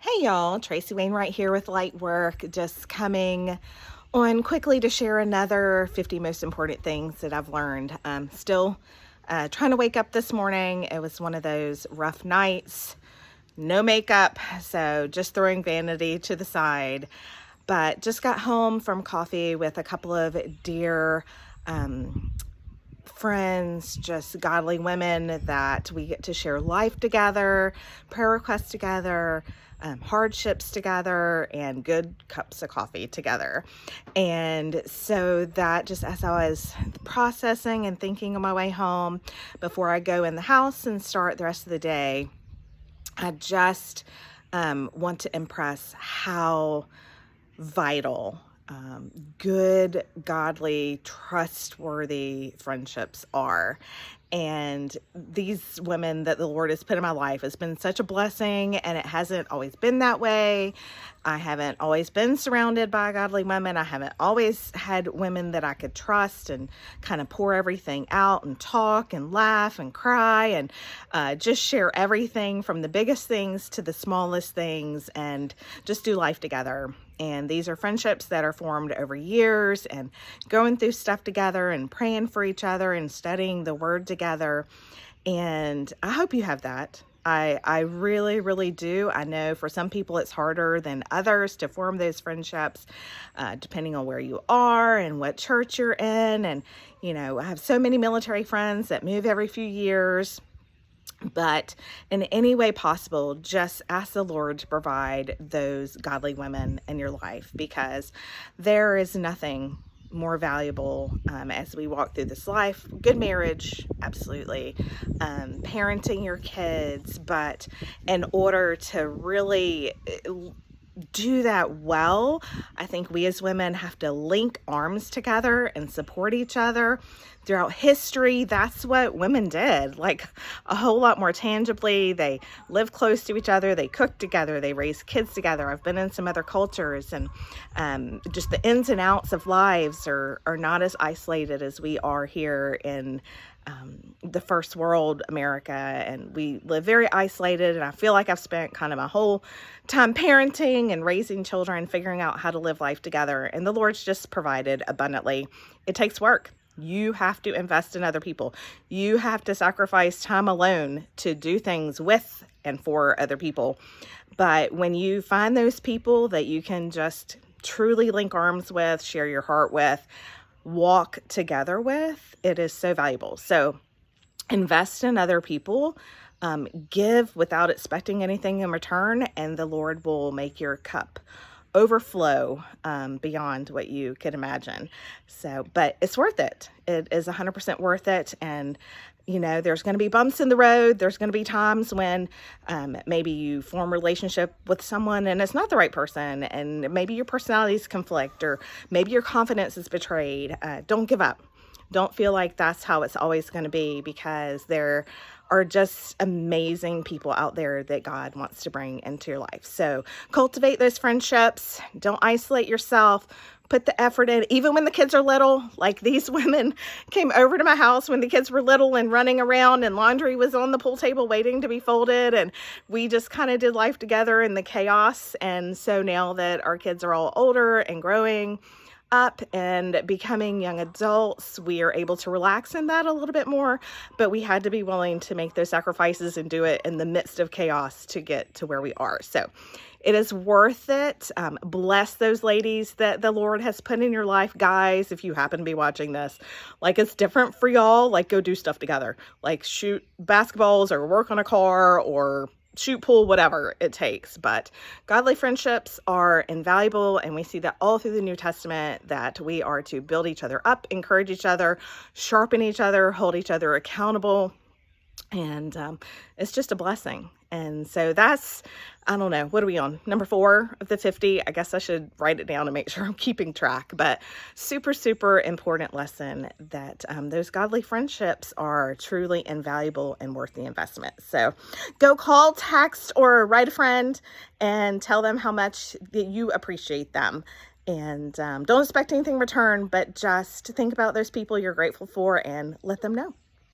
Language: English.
Hey y'all, Tracy Wainwright here with Light Work, just coming on quickly to share another 50 most important things that I've learned. Still trying to wake up this morning. It was one of those rough nights, no makeup, so just throwing vanity to the side. But just got home from coffee with a couple of dear friends, just godly women that we get to share life together, prayer requests together, hardships together, and good cups of coffee together. And so that just as I was processing and thinking on my way home before I go in the house and start the rest of the day, I just want to impress how vital good, godly, trustworthy friendships are. And these women that the Lord has put in my life has been such a blessing, and it hasn't always been that way. I haven't always been surrounded by godly women. I haven't always had women that I could trust and kind of pour everything out and talk and laugh and cry and just share everything from the biggest things to the smallest things and just do life together. And these are friendships that are formed over years and going through stuff together and praying for each other and studying the word together. And I hope you have that. I really, really do. I know for some people it's harder than others to form those friendships, depending on where you are and what church you're in. And, you know, I have so many military friends that move every few years. But in any way possible, just ask the Lord to provide those godly women in your life, because there is nothing more valuable as we walk through this life. Good marriage, absolutely. Parenting your kids, but in order to really do that well, I think we as women have to link arms together and support each other. Throughout history, that's what women did, like a whole lot more tangibly. They lived close to each other, they cooked together, they raised kids together. I've been in some other cultures, and just the ins and outs of lives are not as isolated as we are here in the first world America, and we live very isolated. And I feel like I've spent kind of my whole time parenting and raising children, figuring out how to live life together, and the Lord's just provided abundantly. It takes work. You have to invest in other people. You have to sacrifice time alone to do things with and for other people. But when you find those people that you can just truly link arms with, share your heart with, walk together with, it is so valuable. So invest in other people, give without expecting anything in return, and the Lord will make your cup overflow beyond what you could imagine. So, but it's worth it. It is 100% worth it. And you know, there's going to be bumps in the road. There's going to be times when maybe you form a relationship with someone and it's not the right person, and maybe your personalities conflict, or maybe your confidence is betrayed. Don't give up. Don't feel like that's how it's always going to be, because there are just amazing people out there that God wants to bring into your life. So cultivate those friendships. Don't isolate yourself. Put the effort in, even when the kids are little. Like these women came over to my house when the kids were little and running around, and laundry was on the pool table waiting to be folded. And we just kind of did life together in the chaos. And so now that our kids are all older and growing up and becoming young adults, we are able to relax in that a little bit more, but we had to be willing to make those sacrifices and do it in the midst of chaos to get to where we are. So it is worth it. Bless those ladies that the Lord has put in your life. Guys, if you happen to be watching this, like, it's different for y'all. Like, go do stuff together, like shoot basketballs or work on a car or shoot pool, whatever it takes. But godly friendships are invaluable, and we see that all through the New Testament, that we are to build each other up, encourage each other, sharpen each other, hold each other accountable, and it's just a blessing. And so that's, I don't know, what are we on? Number 4 of the 50. I guess I should write it down and make sure I'm keeping track. But super, super important lesson that those godly friendships are truly invaluable and worth the investment. So go call, text, or write a friend and tell them how much that you appreciate them. And don't expect anything in return, but just think about those people you're grateful for and let them know.